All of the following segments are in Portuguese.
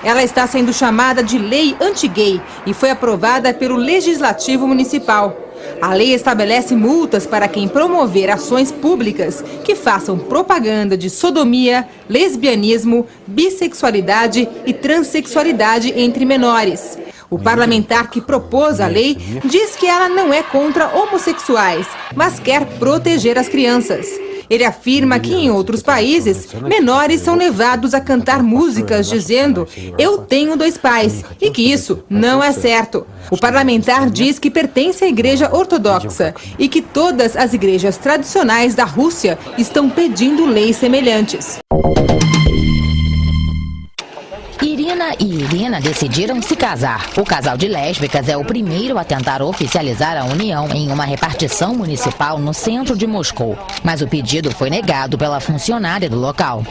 Ela está sendo chamada de Lei Anti-Gay e foi aprovada pelo Legislativo Municipal. A lei estabelece multas para quem promover ações públicas que façam propaganda de sodomia, lesbianismo, bissexualidade e transexualidade entre menores. O parlamentar que propôs a lei diz que ela não é contra homossexuais, mas quer proteger as crianças. Ele afirma que em outros países, menores são levados a cantar músicas dizendo "eu tenho 2 pais" e que isso não é certo. O parlamentar diz que pertence à Igreja Ortodoxa e que todas as igrejas tradicionais da Rússia estão pedindo leis semelhantes. Irina e Irina decidiram se casar. O casal de lésbicas é o primeiro a tentar oficializar a união em uma repartição municipal no centro de Moscou. Mas o pedido foi negado pela funcionária do local.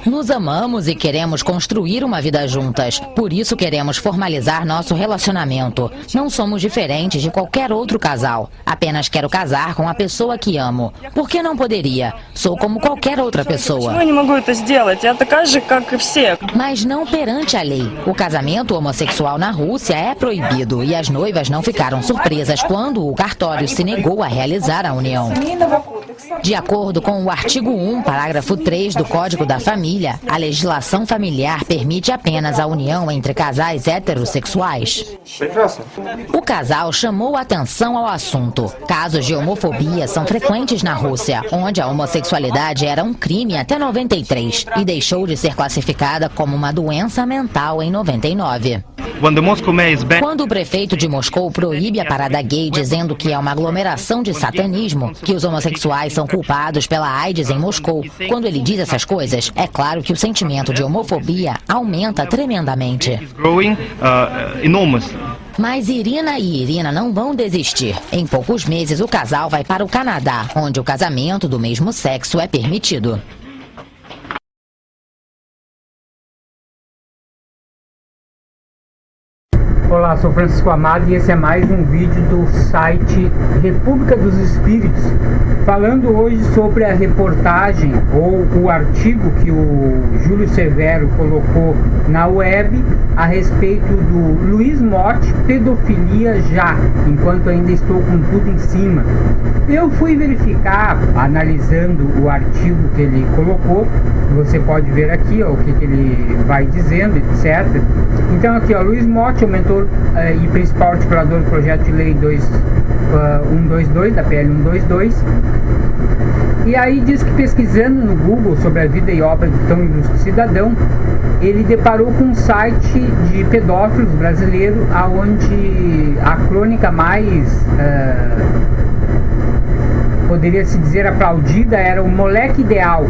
Nos amamos e queremos construir uma vida juntas. Por isso queremos formalizar nosso relacionamento. Não somos diferentes de qualquer outro casal. Apenas quero casar com a pessoa que amo. Por que não poderia? Sou como qualquer outra pessoa. Mas não perante a lei. O casamento homossexual na Rússia é proibido e as noivas não ficaram surpresas quando o cartório se negou a realizar a união. De acordo com o artigo 1, parágrafo 3 do Código da Família, a legislação familiar permite apenas a união entre casais heterossexuais. O casal chamou atenção ao assunto. Casos de homofobia são frequentes na Rússia, onde a homossexualidade era um crime até 93 e deixou de ser classificada como uma doença mental em 99. Quando o prefeito de Moscou proíbe a parada gay dizendo que é uma aglomeração de satanismo, que os homossexuais são culpados pela AIDS em Moscou, quando ele diz essas coisas, é claro que o sentimento de homofobia aumenta tremendamente. Mas Irina e Irina não vão desistir. Em poucos meses o casal vai para o Canadá, onde o casamento do mesmo sexo é permitido. Olá, sou Francisco Amado e esse é mais um vídeo do site República dos Espíritos, falando hoje sobre a reportagem ou o artigo que o Júlio Severo colocou na web a respeito do Luiz Motti, pedofilia já, enquanto ainda estou com tudo em cima. Eu fui verificar, analisando o artigo que ele colocou, você pode ver aqui ó, o que ele vai dizendo, etc. Então aqui, ó, Luiz Motti, aumentou e principal articulador do projeto de lei 122, da PL 122. E aí diz que pesquisando no Google sobre a vida e obra de tão ilustre cidadão, ele deparou com um site de pedófilos brasileiro, onde a crônica mais, poderia se dizer, aplaudida era o Moleque Ideal.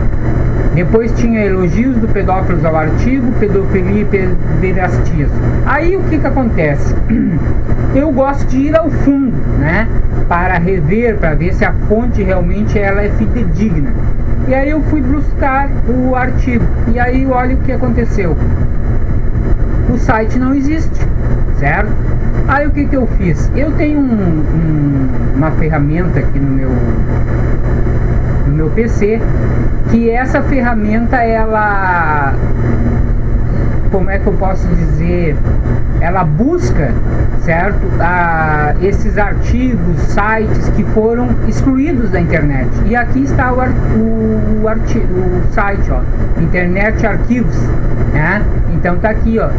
Depois tinha elogios do pedófilos ao artigo, pedofilia e pederastias. Aí o que acontece? Eu gosto de ir ao fundo, né? Para rever, para ver se a fonte realmente ela é fidedigna. E aí eu fui buscar o artigo. E aí olha o que aconteceu. O site não existe, certo? Aí o que eu fiz? Eu tenho uma ferramenta aqui no meu PC, que essa ferramenta, ela, como é que eu posso dizer, ela busca, certo, esses artigos, sites que foram excluídos da internet. E aqui está o site, ó, Internet Arquivos, né? Então tá aqui, ó.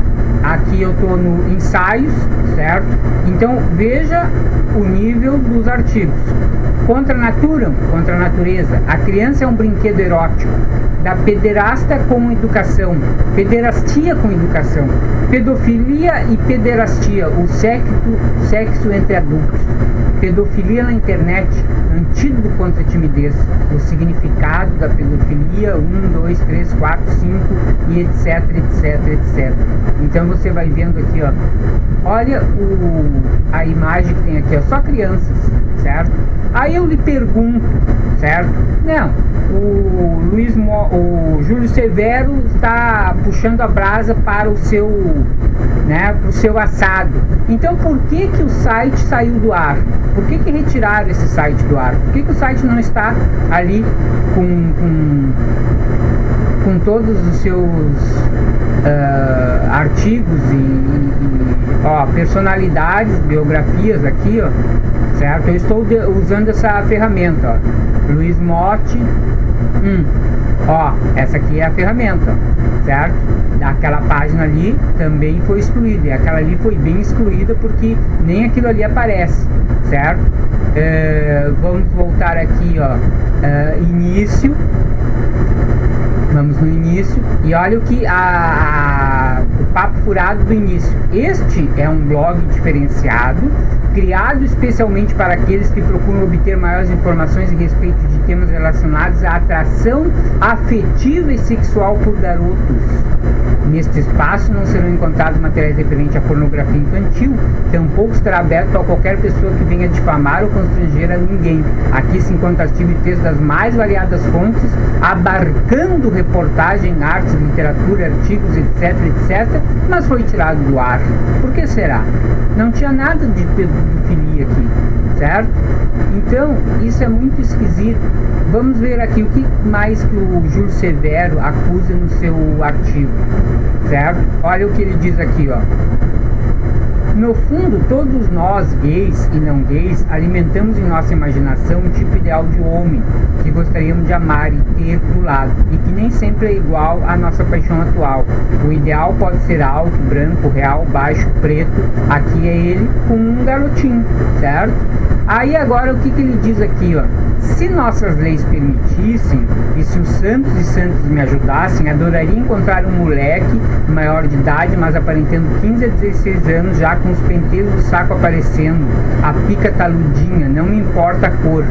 Aqui eu tô no ensaios, certo? Então veja o nível dos artigos. Contra a natureza, a criança é um brinquedo erótico. Da pederasta com educação, pederastia com educação, pedofilia e pederastia, o sexo entre adultos, pedofilia na internet, antídoto contra a timidez, o significado da pedofilia, 1, 2, 3, 4, 5 e etc, etc, etc. Então você vai vendo aqui, ó, olha a imagem que tem aqui, ó, só crianças, certo? Aí eu lhe pergunto, certo? Não, o Júlio Severo está puxando a brasa para o seu, né, para o seu assado. Então por que o site saiu do ar? Por que retiraram esse site do ar? Por que o site não está ali com com todos os seus artigos e personalidades, biografias aqui, ó, certo? Eu estou usando essa ferramenta, ó, Luiz Motti. Essa aqui é a ferramenta, certo? Aquela página ali também foi excluída, e aquela ali foi bem excluída porque nem aquilo ali aparece, certo? Vamos voltar aqui, ó, início. Vamos no início e olha o que o papo furado do início. Este é um blog diferenciado, criado especialmente para aqueles que procuram obter maiores informações a respeito de temas relacionados à atração afetiva e sexual por garotos. Neste espaço não serão encontrados materiais referentes à pornografia infantil, tampouco estará aberto a qualquer pessoa que venha difamar ou constranger a ninguém. Aqui se encontra artigo e texto das mais variadas fontes, abarcando reportagem, artes, literatura, artigos, etc, etc, mas foi tirado do ar. Por que será? Não tinha nada de pedofilia aqui, certo? Então, isso é muito esquisito. Vamos ver aqui o que mais que o Júlio Severo acusa no seu artigo, certo? Olha o que ele diz aqui, ó. No fundo, todos nós, gays e não gays, alimentamos em nossa imaginação um tipo ideal de homem que gostaríamos de amar e ter do lado, e que nem sempre é igual à nossa paixão atual. O ideal pode ser alto, branco, real, baixo, preto. Aqui é ele com um garotinho, certo? Aí agora o que ele diz aqui, ó? Se nossas leis permitissem, e se os santos e santas me ajudassem, adoraria encontrar um moleque maior de idade, mas aparentando 15 a 16 anos, já com os penteiros do saco aparecendo, a pica taludinha, não me importa a cor,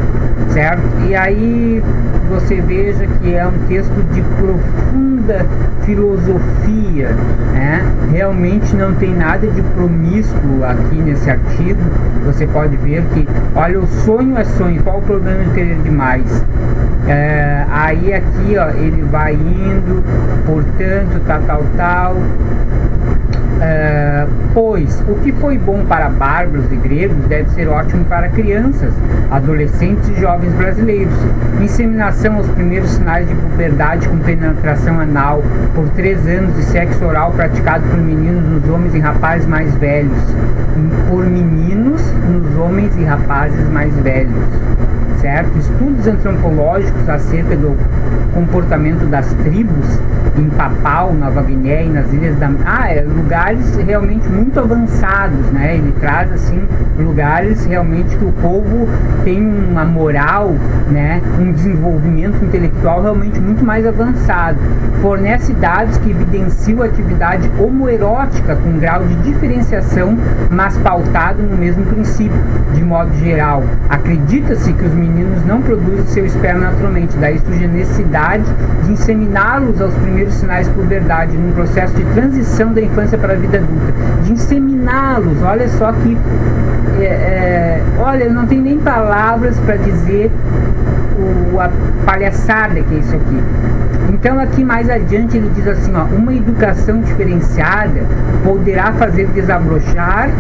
certo? E aí você veja que é um texto de profunda filosofia, né? Realmente não tem nada de promíscuo aqui nesse artigo. Você pode ver que, olha, o sonho é sonho, qual o problema de querer demais? Aí aqui, ó, ele vai indo, portanto, tal. Pois o que foi bom para bárbaros e gregos deve ser ótimo para crianças, adolescentes e jovens brasileiros. Inseminação aos primeiros sinais de puberdade com penetração anal por 3 anos de sexo oral praticado por meninos nos homens e rapazes mais velhos. Por meninos nos homens e rapazes mais velhos. Certo? Estudos antropológicos acerca do comportamento das tribos em Papau, Nova Guiné e nas ilhas da... lugares realmente muito avançados, né? Ele traz, assim, lugares realmente que o povo tem uma moral, né? Um desenvolvimento intelectual realmente muito mais avançado. Fornece dados que evidenciam a atividade homoerótica com grau de diferenciação, mas pautado no mesmo princípio. De modo geral, acredita-se que os meninos não produzem seu esperma naturalmente, daí surge a necessidade de inseminá-los aos primeiros sinais de puberdade, num processo de transição da infância para a vida adulta. De inseminá-los, olha só que... olha, eu não tenho nem palavras para dizer a palhaçada que é isso aqui. Então aqui mais adiante ele diz assim, ó, uma educação diferenciada poderá fazer desabrochar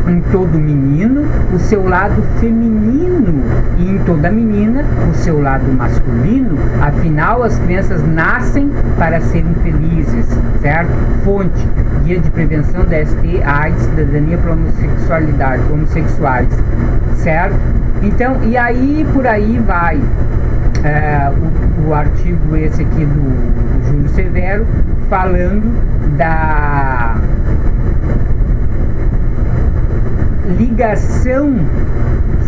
em todo menino o seu lado feminino e em toda menina o seu lado masculino. Afinal, as crianças nascem para serem felizes, certo? Fonte: Guia de Prevenção da ST, AIDS, Cidadania para Homossexuais, certo? Então, e aí por aí vai. O artigo esse aqui do Júlio Severo, falando da ligação,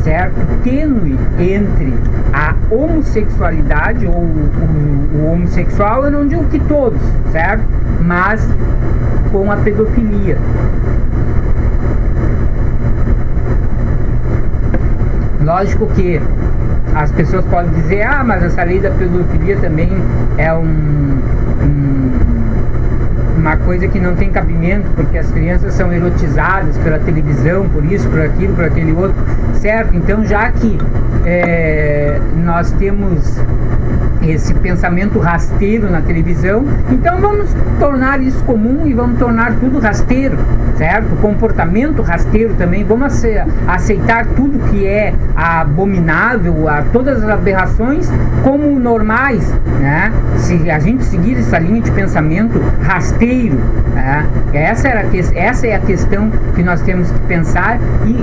certo, tênue entre a homossexualidade ou o homossexual, eu não digo que todos, certo, mas com a pedofilia. Lógico que as pessoas podem dizer, mas essa lei da pedofilia também é uma coisa que não tem cabimento, porque as crianças são erotizadas pela televisão, por isso, por aquilo, por aquele outro, certo? Então, já que nós temos esse pensamento rasteiro na televisão, então vamos tornar isso comum e vamos tornar tudo rasteiro, certo? Comportamento rasteiro também, vamos aceitar tudo que é abominável, todas as aberrações como normais, né? Se a gente seguir essa linha de pensamento rasteiro, né? Essa é a questão que nós temos que pensar, e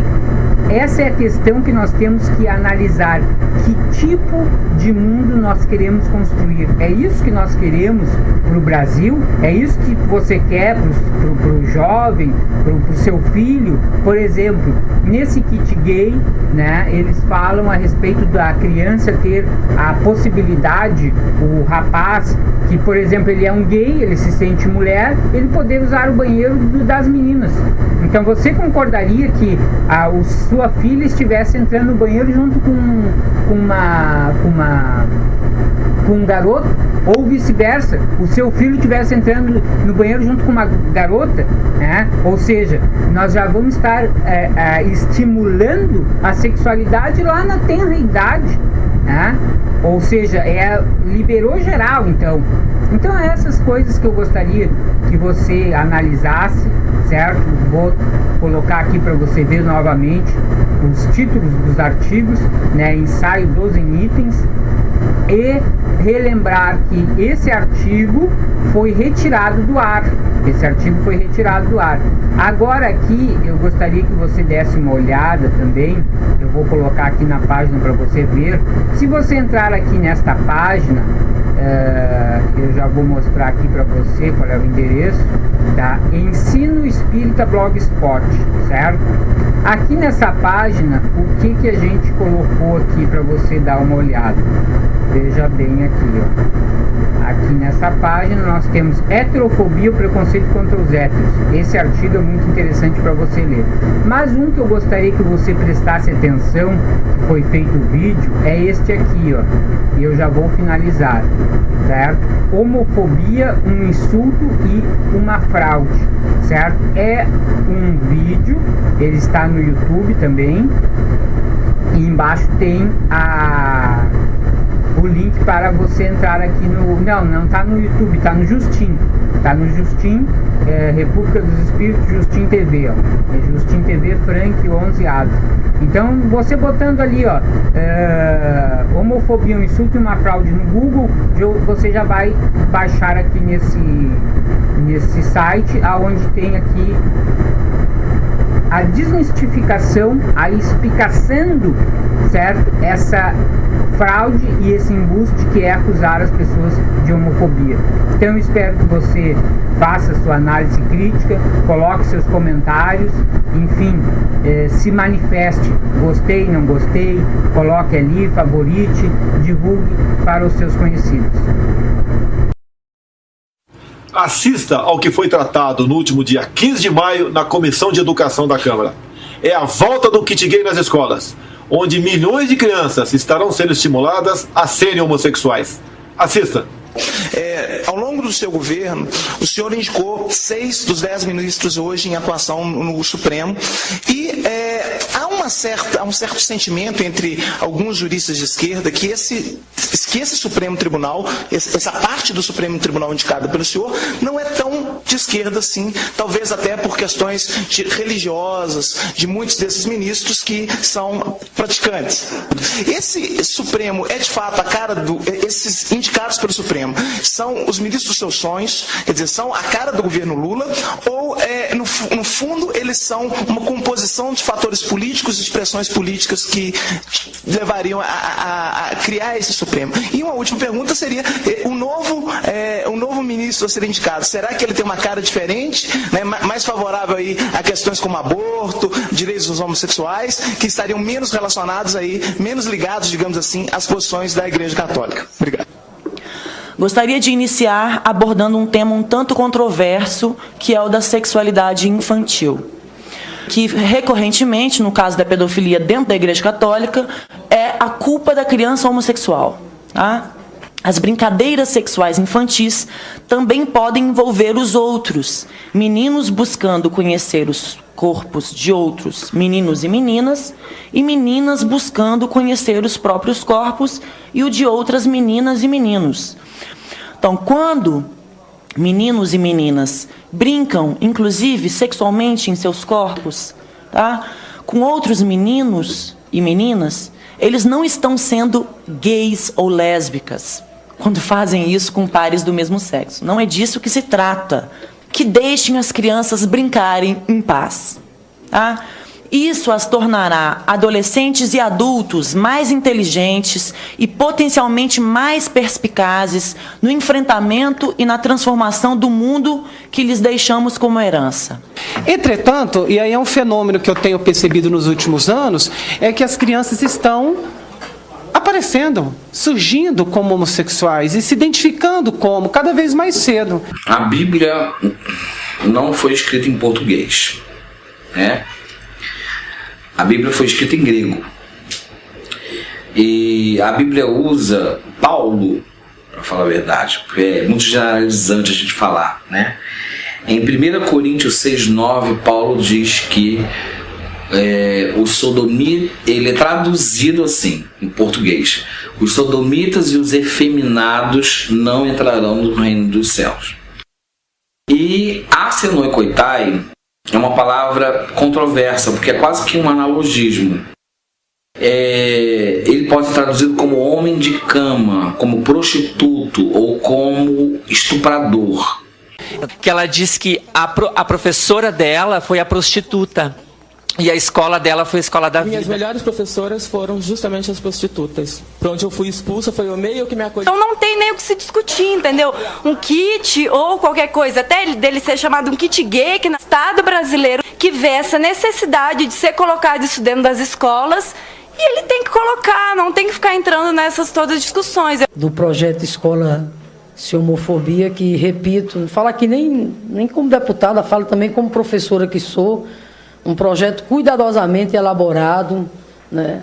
essa é a questão que nós temos que analisar. Que tipo de mundo nós queremos construir? É isso que nós queremos para o Brasil? É isso que você quer para o jovem, para o seu filho? Por exemplo, nesse kit gay, né, eles falam a respeito da criança ter a possibilidade, o rapaz, que por exemplo ele é um gay, ele se sente mulher, ele poder usar o banheiro das meninas. Então você concordaria que sua filha estivesse entrando no banheiro junto com um garoto, ou vice-versa, o seu filho estivesse entrando no banheiro junto com uma garota, né? Ou seja, nós já vamos estar estimulando a sexualidade lá na tenra idade, né? Ou seja, liberou geral, então essas coisas que eu gostaria que você analisasse, certo? Vou colocar aqui para você ver novamente os títulos dos artigos, né? Ensaio 12 itens, e relembrar que esse artigo foi retirado do ar. Agora aqui eu gostaria que você desse uma olhada também, eu vou colocar aqui na página para você ver. Se você entrar aqui nesta página, eu já vou mostrar aqui para você qual é o endereço, tá? Ensino Espírita Blogspot, certo? Aqui nessa página, o que a gente colocou aqui para você dar uma olhada? Veja bem aqui, ó. Aqui nessa página nós temos heterofobia, o preconceito contra os héteros. Esse artigo é muito interessante para você ler. Mas um que eu gostaria que você prestasse atenção, que foi feito o vídeo, é este aqui, ó. E eu já vou finalizar, certo? Homofobia, um insulto e uma fraude, certo? É um vídeo, ele está no YouTube também, e embaixo tem o link para você entrar aqui no... Não está no YouTube, está no Justin. Está no Justin, República dos Espíritos, Justin TV, ó. É Justin TV Frank 11 Ados. Então, você botando ali, ó, homofobia, um insulto e uma fraude no Google, você já vai baixar aqui nesse site, aonde tem aqui a desmistificação, a explicação, certo? Essa fraude e esse embuste que é acusar as pessoas de homofobia. Então eu espero que você faça sua análise crítica, coloque seus comentários, enfim, se manifeste, gostei, não gostei, coloque ali, favorite, divulgue para os seus conhecidos. Assista ao que foi tratado no último dia 15 de maio na Comissão de Educação da Câmara. É a volta do kit gay nas escolas, onde milhões de crianças estarão sendo estimuladas a serem homossexuais. Assista! Ao longo do seu governo, o senhor indicou 6 dos 10 ministros hoje em atuação no Supremo, e há um certo sentimento entre alguns juristas de esquerda que esse Supremo Tribunal, essa parte do Supremo Tribunal indicada pelo senhor, não é tão de esquerda assim, talvez até por questões religiosas de muitos desses ministros que são praticantes. Esse Supremo é de fato a cara esses indicados pelo Supremo são os ministros dos seus sonhos, quer dizer, são a cara do governo Lula, ou no fundo eles são uma composição de fatores políticos e de pressões políticas que levariam a criar esse Supremo? E uma última pergunta seria, o novo ministro a ser indicado, será que ele tem uma cara diferente, né, mais favorável aí a questões como aborto, direitos dos homossexuais, que estariam menos relacionados aí, menos ligados, digamos assim, às posições da Igreja Católica? Obrigado. Gostaria de iniciar abordando um tema um tanto controverso, que é o da sexualidade infantil, que recorrentemente, no caso da pedofilia dentro da Igreja Católica, é a culpa da criança homossexual. Tá? As brincadeiras sexuais infantis também podem envolver os outros, meninos buscando conhecer os corpos de outros meninos e meninas buscando conhecer os próprios corpos e o de outras meninas e meninos. Então, quando meninos e meninas brincam, inclusive sexualmente em seus corpos, tá, com outros meninos e meninas, eles não estão sendo gays ou lésbicas quando fazem isso com pares do mesmo sexo. Não é disso que se trata. Que deixem as crianças brincarem em paz. Tá? Isso as tornará adolescentes e adultos mais inteligentes e potencialmente mais perspicazes no enfrentamento e na transformação do mundo que lhes deixamos como herança. Entretanto, e aí é um fenômeno que eu tenho percebido nos últimos anos, é que as crianças estão aparecendo, surgindo como homossexuais e se identificando como cada vez mais cedo. A Bíblia não foi escrita em português, né? A Bíblia foi escrita em grego. E a Bíblia usa Paulo, para falar a verdade, porque é muito generalizante a gente falar, né? Em 1 Coríntios 6,9, Paulo diz que o sodomita, ele é traduzido assim em português: os sodomitas e os efeminados não entrarão no reino dos céus. E arsenokoitai é uma palavra controversa, porque é quase que um analogismo. Ele pode ser traduzido como homem de cama, como prostituto ou como estuprador. Que ela diz que a professora dela foi a prostituta. E a escola dela foi a escola da vida. Minhas melhores professoras foram justamente as prostitutas. Por onde eu fui expulsa foi o meio que me acolheu. Então não tem nem o que se discutir, entendeu? Um kit ou qualquer coisa, até dele ser chamado um kit gay, que no Estado brasileiro que vê essa necessidade de ser colocado isso dentro das escolas, e ele tem que colocar, não tem que ficar entrando nessas todas as discussões. Do projeto Escola Sem Homofobia, que, repito, falo aqui nem como deputada, falo também como professora que sou. Um projeto cuidadosamente elaborado, né,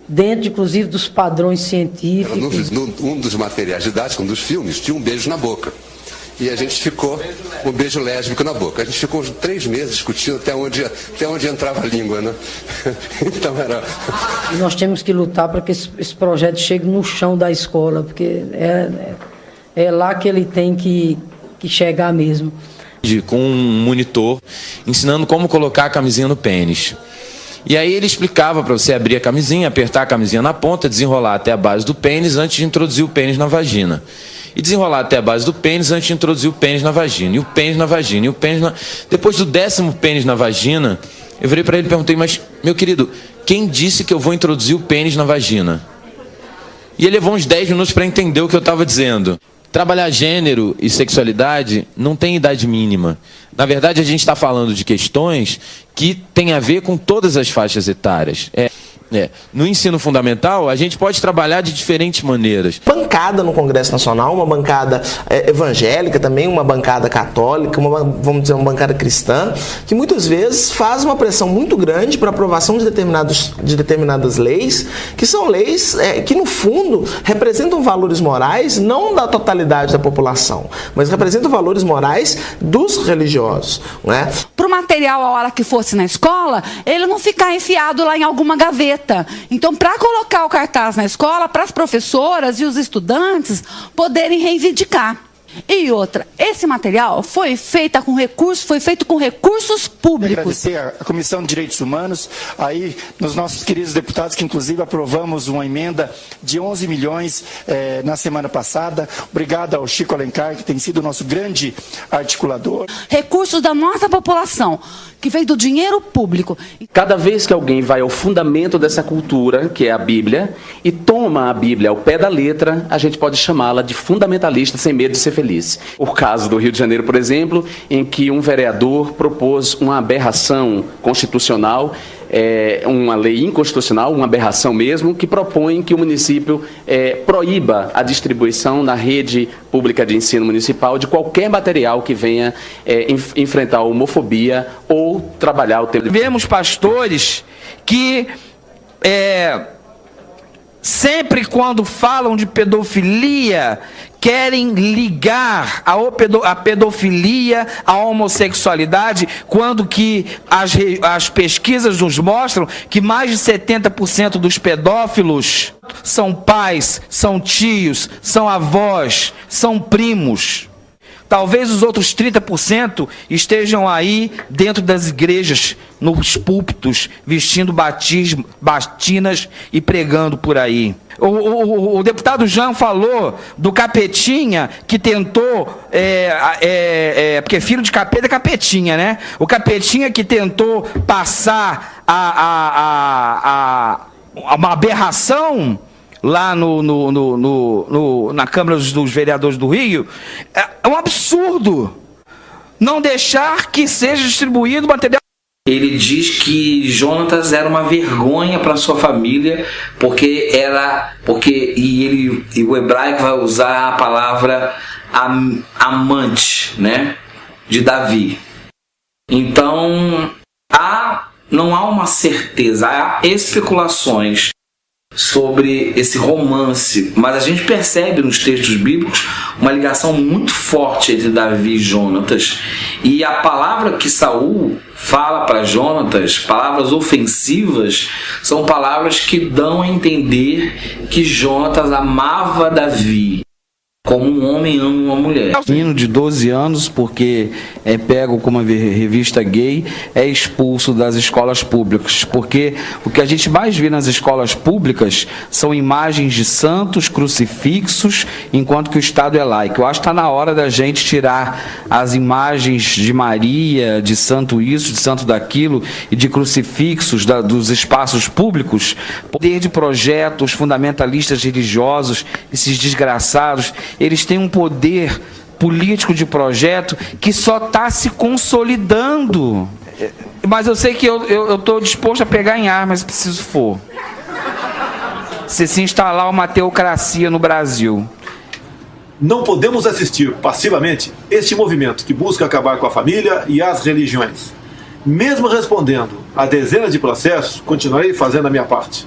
dentro, inclusive, dos padrões científicos. Um dos materiais didáticos, um dos filmes, tinha um beijo na boca. E a gente ficou, um beijo lésbico na boca. A gente ficou 3 meses discutindo até onde entrava a língua, né? Então era... E nós temos que lutar para que esse projeto chegue no chão da escola, porque é lá que ele tem que chegar mesmo. Com um monitor ensinando como colocar a camisinha no pênis. E aí ele explicava para você abrir a camisinha, apertar a camisinha na ponta, desenrolar até a base do pênis antes de introduzir o pênis na vagina. E desenrolar até a base do pênis antes de introduzir o pênis na vagina. E o pênis na vagina. E o pênis na... Depois do 10º pênis na vagina, eu virei para ele e perguntei: mas, meu querido, quem disse que eu vou introduzir o pênis na vagina? E ele levou uns 10 minutos para entender o que eu estava dizendo. Trabalhar gênero e sexualidade não tem idade mínima. Na verdade, a gente está falando de questões que têm a ver com todas as faixas etárias. No ensino fundamental, a gente pode trabalhar de diferentes maneiras. Bancada no Congresso Nacional, uma bancada evangélica também, uma bancada católica, vamos dizer, uma bancada cristã, que muitas vezes faz uma pressão muito grande para a aprovação de determinadas leis, que são leis que, no fundo, representam valores morais, não da totalidade da população, mas representam valores morais dos religiosos. Né? Para o material, a hora que fosse na escola, ele não ficar enfiado lá em alguma gaveta. Então, para colocar o cartaz na escola, para as professoras e os estudantes poderem reivindicar. E outra, esse material foi feito com recursos públicos. Agradecer à Comissão de Direitos Humanos, aí nos nossos queridos deputados, que inclusive aprovamos uma emenda de 11 milhões na semana passada. Obrigado ao Chico Alencar, que tem sido o nosso grande articulador. Recursos da nossa população, que veio do dinheiro público. Cada vez que alguém vai ao fundamento dessa cultura, que é a Bíblia, e toma a Bíblia ao pé da letra, a gente pode chamá-la de fundamentalista sem medo de ser feliz. O caso do Rio de Janeiro, por exemplo, em que um vereador propôs uma aberração constitucional, uma lei inconstitucional, uma aberração mesmo, que propõe que o município proíba a distribuição na rede pública de ensino municipal de qualquer material que venha enfrentar a homofobia ou trabalhar o tema. Vemos pastores que sempre quando falam de pedofilia querem ligar a pedofilia à homossexualidade, quando que as pesquisas nos mostram que mais de 70% dos pedófilos são pais, são tios, são avós, são primos. Talvez os outros 30% estejam aí dentro das igrejas, nos púlpitos, vestindo batinas e pregando por aí. O deputado Jean falou do capetinha que tentou, porque filho de capeta é capetinha, né? O capetinha que tentou passar uma aberração lá na Câmara dos Vereadores do Rio. É um absurdo não deixar que seja distribuído material. Ele diz que Jonatas era uma vergonha para sua família, e o hebraico vai usar a palavra amante, né, de Davi. Então, não há uma certeza, há especulações sobre esse romance, mas a gente percebe nos textos bíblicos uma ligação muito forte entre Davi e Jonatas, e a palavra que Saul fala para Jonatas, palavras ofensivas, são palavras que dão a entender que Jonatas amava Davi como um homem ama uma mulher. Menino de 12 anos, porque é pego com uma revista gay, é expulso das escolas públicas, porque o que a gente mais vê nas escolas públicas são imagens de santos, crucifixos, enquanto que o Estado é laico. Eu acho que está na hora da gente tirar as imagens de Maria, de santo isso, de santo daquilo, e de crucifixos dos espaços públicos, poder de projetos fundamentalistas religiosos, esses desgraçados. Eles têm um poder político de projeto que só está se consolidando. Mas eu sei que eu estou disposto a pegar em armas se preciso for. Se instalar uma teocracia no Brasil. Não podemos assistir passivamente este movimento que busca acabar com a família e as religiões. Mesmo respondendo a dezenas de processos, continuarei fazendo a minha parte.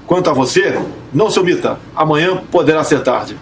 Quanto a você, não se omita. Amanhã poderá ser tarde.